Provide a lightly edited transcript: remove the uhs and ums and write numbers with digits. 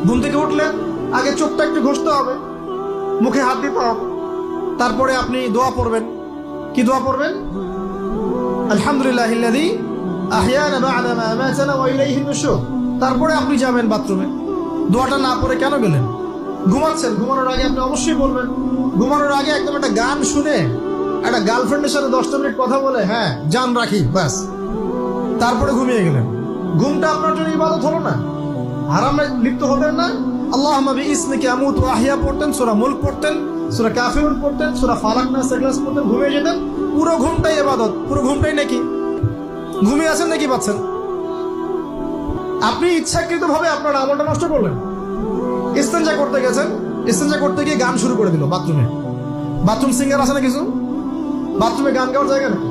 ঘুম থেকে উঠলেন, আগে চোখটা একটু ঘষতে হবে, মুখে হাত দিতে হবে, তারপরে আপনি দোয়া পড়বেন। কি দোয়া পড়বেন? আলহামদুলিল্লাহিল্লাযী আহইয়ানা বা'দা মা আমাতানা ওয়া ইলাইহিন নুশুর। তারপরে আপনি যাবেন বাথরুমে। দোয়াটা না পড়ে কেন গেলেন? ঘুমাচ্ছেন, ঘুমানোর আগে আপনি অবশ্যই বলবেন। ঘুমানোর আগে একদম একটা গান শুনে, একটা গার্লফ্রেন্ডের সাথে 10টা মিনিট কথা বলে হ্যাঁ জান রাখি, ব্যাস, তারপরে ঘুমিয়ে গেলেন। ঘুমটা আপনার জন্য ইবাদত হলো না? হারামে লিপ্ত হবেন না। আল্লাহুম্মা বিইসমিকা আমুতু ওয়া আহইয়া পড়তেন, সূরা মুলক পড়তেন, সূরা কাফিরুন পড়তেন, সূরা ফালাক নাস ইখলাস পড়তেন, ঘুমিয়ে যেতেন। পুরো ঘুমটাই ইবাদত, পুরো ঘুমটাই নাকি ঘুমিয়ে আছেন নাকি পাচ্ছেন? আপনি ইচ্ছাকৃতভাবে আপনার আমলটা নষ্ট করলেন। ইস্তেঞ্জা করতে গেছেন, ইস্তেঞ্জা করতে গিয়ে গান শুরু করে দিল বাথরুমে। বাথরুম সিঙ্গার আছে না কিছু? বাথরুমে গান গাওয়ার জায়গা নাকি?